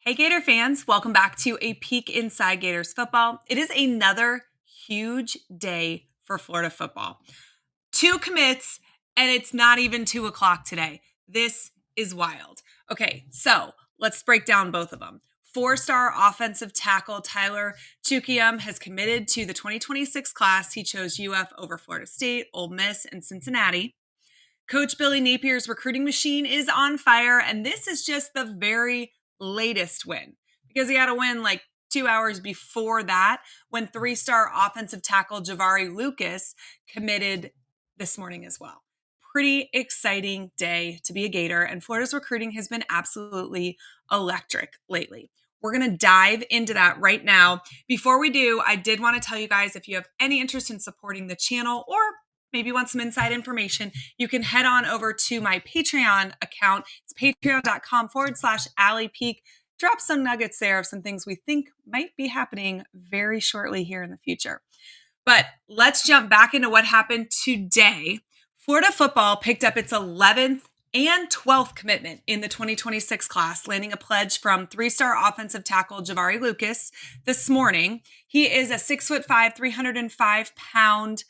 Hey Gator fans, welcome back to a peek inside Gators football. It is another huge day for Florida football. Two commits, and it's not even 2 o'clock today. This is wild. Okay, so let's break down both of them. Four-star offensive tackle Tyler Chukuyem has committed to the 2026 class. He chose UF over Florida State, Ole Miss, and Cincinnati. Coach Billy Napier's recruiting machine is on fire, and this is just the very latest win because he had a win like 2 hours before that when three-star offensive tackle Javari Lucas committed this morning as well. Pretty exciting day to be a Gator, and Florida's recruiting has been absolutely electric lately. We're going to dive into that right now. Before we do, I did want to tell you guys if you have any interest in supporting the channel or maybe want some inside information, you can head on over to my Patreon account. It's patreon.com/Allie Peak. Drop some nuggets there of some things we think might be happening very shortly here in the future. But let's jump back into what happened today. Florida football picked up its 11th and 12th commitment in the 2026 class, landing a pledge from three-star offensive tackle Javari Lucas this morning. He is a 6'5", 305-pound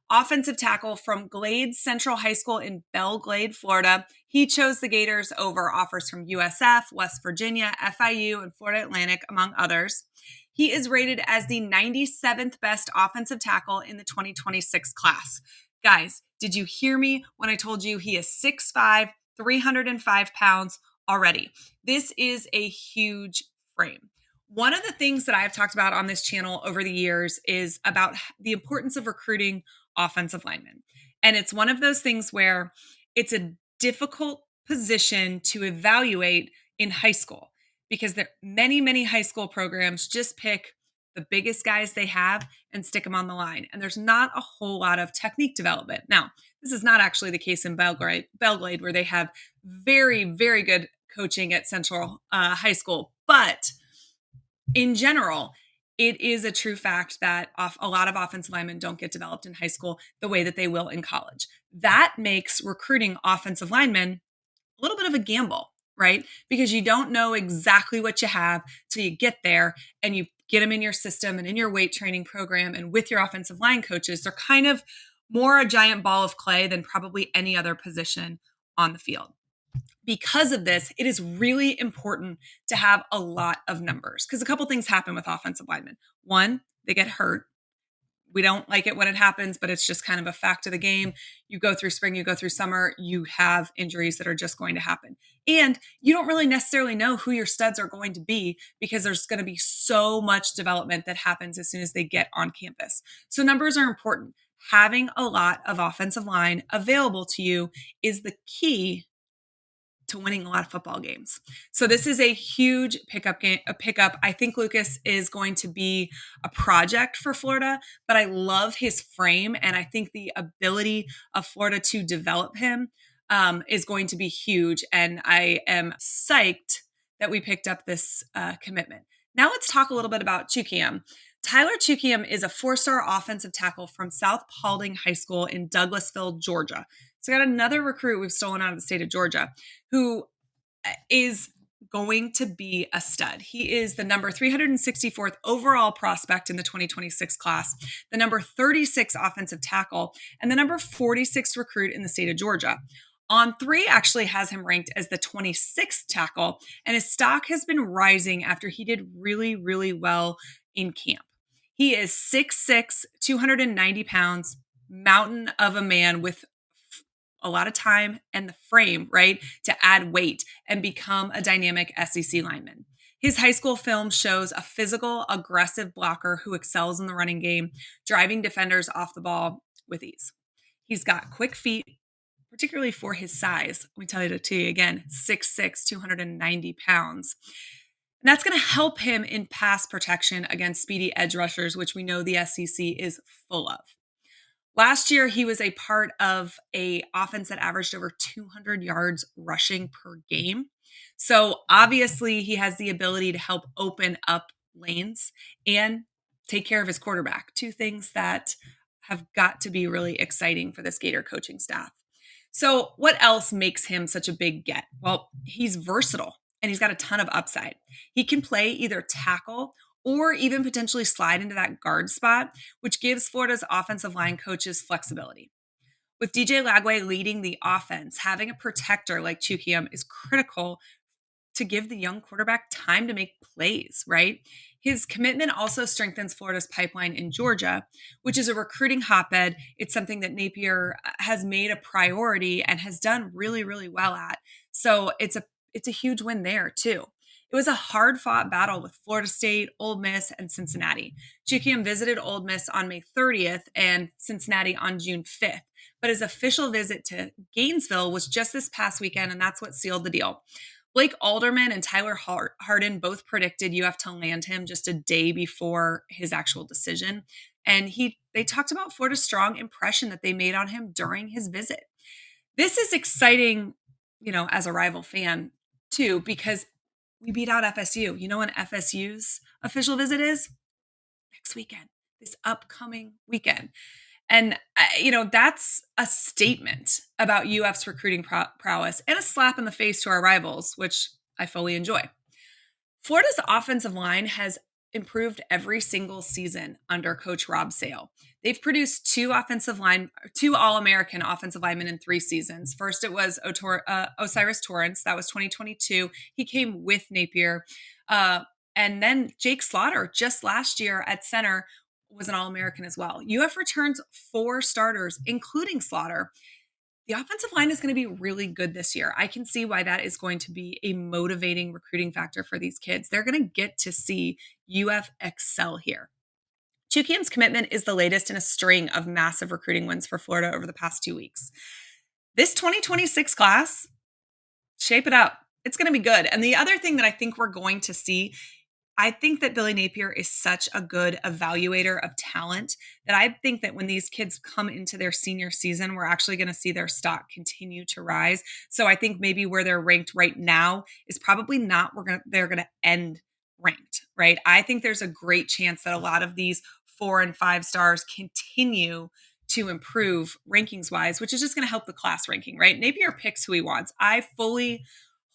offensive tackle from Glades Central High School in Belle Glade, Florida. He chose the Gators over offers from USF, West Virginia, FIU, and Florida Atlantic, among others. He is rated as the 97th best offensive tackle in the 2026 class. Guys, did you hear me when I told you he is 6'5", 305 pounds already? This is a huge frame. One of the things that I've talked about on this channel over the years is about the importance of recruiting offensive linemen. And it's one of those things where it's a difficult position to evaluate in high school because there many high school programs just pick the biggest guys they have and stick them on the line. And there's not a whole lot of technique development. Now, this is not actually the case in Belle Glade where they have very good coaching at Central High School. But in general, it is a true fact that a lot of offensive linemen don't get developed in high school the way that they will in college. That makes recruiting offensive linemen a little bit of a gamble, right? Because you don't know exactly what you have till you get there and you get them in your system and in your weight training program and with your offensive line coaches. They're kind of more a giant ball of clay than probably any other position on the field. Because of this, it is really important to have a lot of numbers because a couple things happen with offensive linemen. One, they get hurt. We don't like it when it happens, but it's just kind of a fact of the game. You go through spring, you go through summer, you have injuries that are just going to happen. And you don't really necessarily know who your studs are going to be because there's going to be so much development that happens as soon as they get on campus. So numbers are important. Having a lot of offensive line available to you is the key to winning a lot of football games. So this is a huge pickup. I think Lucas is going to be a project for Florida, but I love his frame. And I think the ability of Florida to develop him is going to be huge. And I am psyched that we picked up this commitment. Now let's talk a little bit about Chukuyem. Tyler Tukium is a four-star offensive tackle from South Paulding High School in Douglasville, Georgia. So I got another recruit we've stolen out of the state of Georgia who is going to be a stud. He is the number 364th overall prospect in the 2026 class, the number 36 offensive tackle, and the number 46 recruit in the state of Georgia. On3 actually has him ranked as the 26th tackle, and his stock has been rising after he did really well in camp. He is 6'6", 290 pounds, mountain of a man with a lot of time and the frame, right, to add weight and become a dynamic SEC lineman. His high school film shows a physical, aggressive blocker who excels in the running game, driving defenders off the ball with ease. He's got quick feet, particularly for his size. Let me tell you again, 6'6", 290 pounds. And that's going to help him in pass protection against speedy edge rushers, which we know the SEC is full of. Last year, he was a part of an offense that averaged over 200 yards rushing per game. So obviously, he has the ability to help open up lanes and take care of his quarterback. Two things that have got to be really exciting for this Gator coaching staff. So what else makes him such a big get? Well, he's versatile. and he's got a ton of upside. He can play either tackle or even potentially slide into that guard spot, which gives Florida's offensive line coaches flexibility. With DJ Lagway leading the offense, having a protector like Tukium is critical to give the young quarterback time to make plays, right? His commitment also strengthens Florida's pipeline in Georgia, which is a recruiting hotbed. It's something that Napier has made a priority and has done really, really well at. So it's a huge win there too. It was a hard fought battle with Florida State, Ole Miss, and Cincinnati. Chukuyem visited Ole Miss on May 30th and Cincinnati on June 5th. But his official visit to Gainesville was just this past weekend, and that's what sealed the deal. Blake Alderman and Tyler Harden both predicted UF to land him just a day before his actual decision. And they talked about Florida's strong impression that they made on him during his visit. This is exciting, as a rival fan too, because we beat out FSU. You know when FSU's official visit is? Next weekend, this upcoming weekend. And, that's a statement about UF's recruiting prowess and a slap in the face to our rivals, which I fully enjoy. Florida's offensive line has improved every single season under Coach Rob Sale. They've produced two All-American offensive linemen in 3 seasons. First, it was Osiris Torrance. That was 2022. He came with Napier. And then Jake Slaughter, just last year at center, was an All-American as well. UF returns 4 starters, including Slaughter. The offensive line is going to be really good this year. I can see why that is going to be a motivating recruiting factor for these kids. They're going to get to see UF excel here. Chukuyem's commitment is the latest in a string of massive recruiting wins for Florida over the past 2 weeks. This 2026 class, shape it up. It's going to be good. And the other thing that I think we're going to see, I think that Billy Napier is such a good evaluator of talent that I think that when these kids come into their senior season, we're actually going to see their stock continue to rise. So I think maybe where they're ranked right now is probably not where they're going to end ranked, right? I think there's a great chance that a lot of these 4 and 5 stars continue to improve rankings wise, which is just going to help the class ranking, right? Napier picks who he wants. I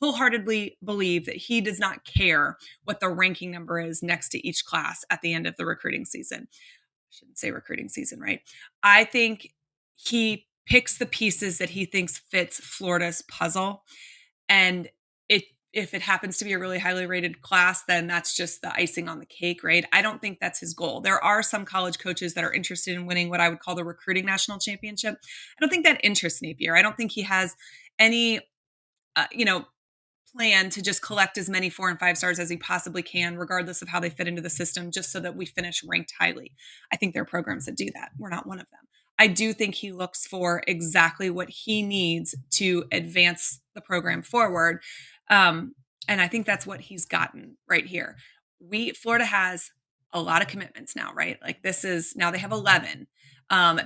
wholeheartedly believe that he does not care what the ranking number is next to each class at the end of the recruiting season. I shouldn't say recruiting season, right? I think he picks the pieces that he thinks fits Florida's puzzle. And if it happens to be a really highly rated class, then that's just the icing on the cake, right? I don't think that's his goal. There are some college coaches that are interested in winning what I would call the recruiting national championship. I don't think that interests Napier. I don't think he has any, plan to just collect as many 4 and 5 stars as he possibly can, regardless of how they fit into the system, just so that we finish ranked highly. I think there are programs that do that. We're not one of them. I do think he looks for exactly what he needs to advance the program forward. And I think that's what he's gotten right here. Florida has a lot of commitments now, right? Like now they have 11.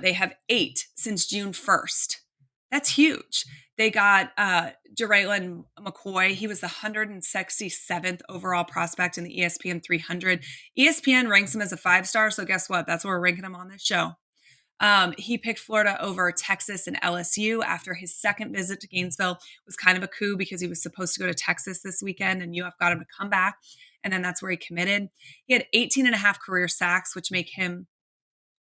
They have 8 since June 1st. That's huge. They got Jaraylin McCoy. He was the 167th overall prospect in the ESPN 300. ESPN ranks him as a 5-star, so guess what? That's what we're ranking him on this show. He picked Florida over Texas and LSU after his second visit to Gainesville. It was kind of a coup because he was supposed to go to Texas this weekend, and UF got him to come back, and then that's where he committed. He had 18 and a half career sacks, which make him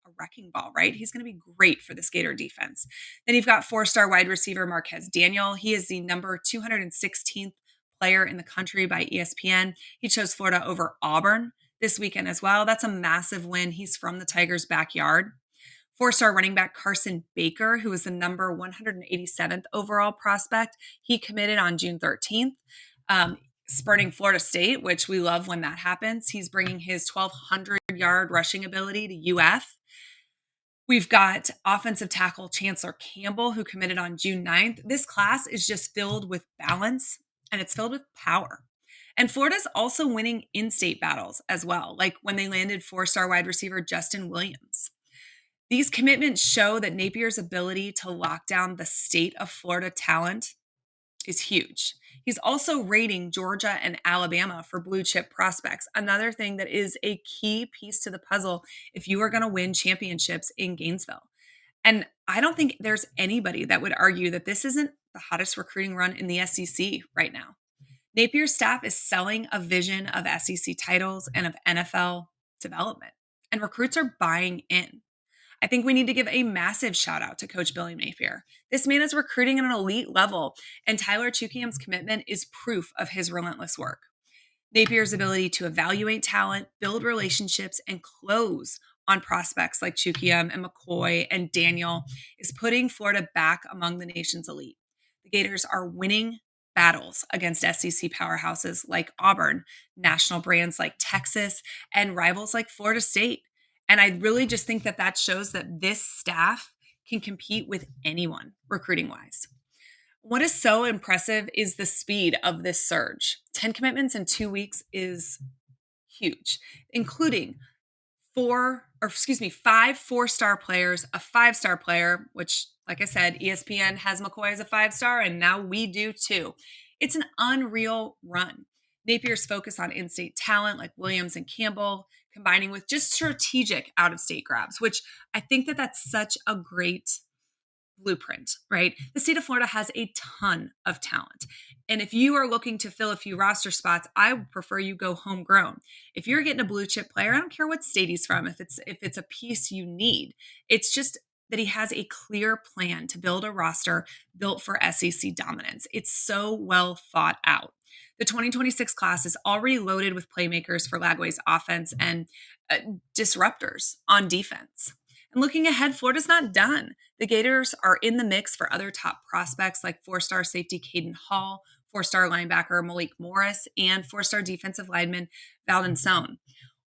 a wrecking ball, right? He's going to be great for the Gator defense. Then you've got 4-star wide receiver Marquez Daniel. He is the number 216th player in the country by ESPN. He chose Florida over Auburn this weekend as well. That's a massive win. He's from the Tigers' backyard. 4-star running back Carson Baker, who was the number 187th overall prospect. He committed on June 13th. Spurning Florida State, which we love when that happens. He's bringing his 1,200-yard rushing ability to UF. We've got offensive tackle Chancellor Campbell, who committed on June 9th. This class is just filled with balance, and it's filled with power. And Florida's also winning in-state battles as well, like when they landed 4-star wide receiver Justin Williams. These commitments show that Napier's ability to lock down the state of Florida talent is huge. He's also rating Georgia and Alabama for blue chip prospects, another thing that is a key piece to the puzzle if you are going to win championships in Gainesville. And I don't think there's anybody that would argue that this isn't the hottest recruiting run in the SEC right now. Napier's staff is selling a vision of SEC titles and of NFL development, and recruits are buying in. I think we need to give a massive shout out to Coach Billy Napier. This man is recruiting at an elite level, and Tyler Chukuyem's commitment is proof of his relentless work. Napier's ability to evaluate talent, build relationships, and close on prospects like Chukuyem and McCoy and Daniel is putting Florida back among the nation's elite. The Gators are winning battles against SEC powerhouses like Auburn, national brands like Texas, and rivals like Florida State. And I really just think that that shows that this staff can compete with anyone recruiting wise. What is so impressive is the speed of this surge. 10 commitments in 2 weeks is huge, including 5 4-star players, a 5-star player, which, like I said, ESPN has McCoy as a 5-star, and now we do too. It's an unreal run. Napier's focus on in-state talent like Williams and Campbell, combining with just strategic out-of-state grabs, which I think that that's such a great blueprint, right? The state of Florida has a ton of talent. And if you are looking to fill a few roster spots, I would prefer you go homegrown. If you're getting a blue chip player, I don't care what state he's from, if it's a piece you need. It's just that he has a clear plan to build a roster built for SEC dominance. It's so well thought out. The 2026 class is already loaded with playmakers for Lagway's offense and disruptors on defense. And looking ahead, Florida's not done. The Gators are in the mix for other top prospects like 4-star safety Caden Hall, 4-star linebacker Malik Morris, and 4-star defensive lineman Valdon Sohn.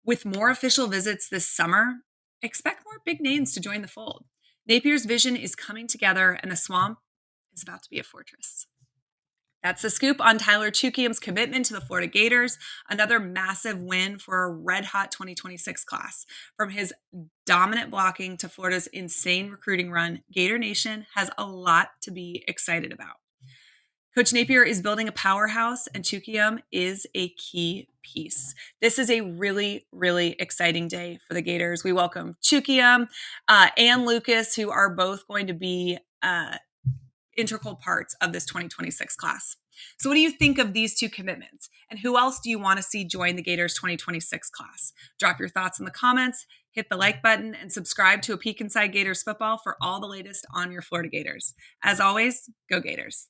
With more official visits this summer, expect more big names to join the fold. Napier's vision is coming together, and the swamp is about to be a fortress. That's the scoop on Tyler Chukuyem's commitment to the Florida Gators, another massive win for a red-hot 2026 class. From his dominant blocking to Florida's insane recruiting run, Gator Nation has a lot to be excited about. Coach Napier is building a powerhouse, and Chukuyem is a key piece. This is a really, really exciting day for the Gators. We welcome Chukuyem and Lucas, who are both going to be integral parts of this 2026 class. So what do you think of these two commitments? And who else do you want to see join the Gators 2026 class? Drop your thoughts in the comments, hit the like button, and subscribe to A Peek Inside Gators Football for all the latest on your Florida Gators. As always, go Gators.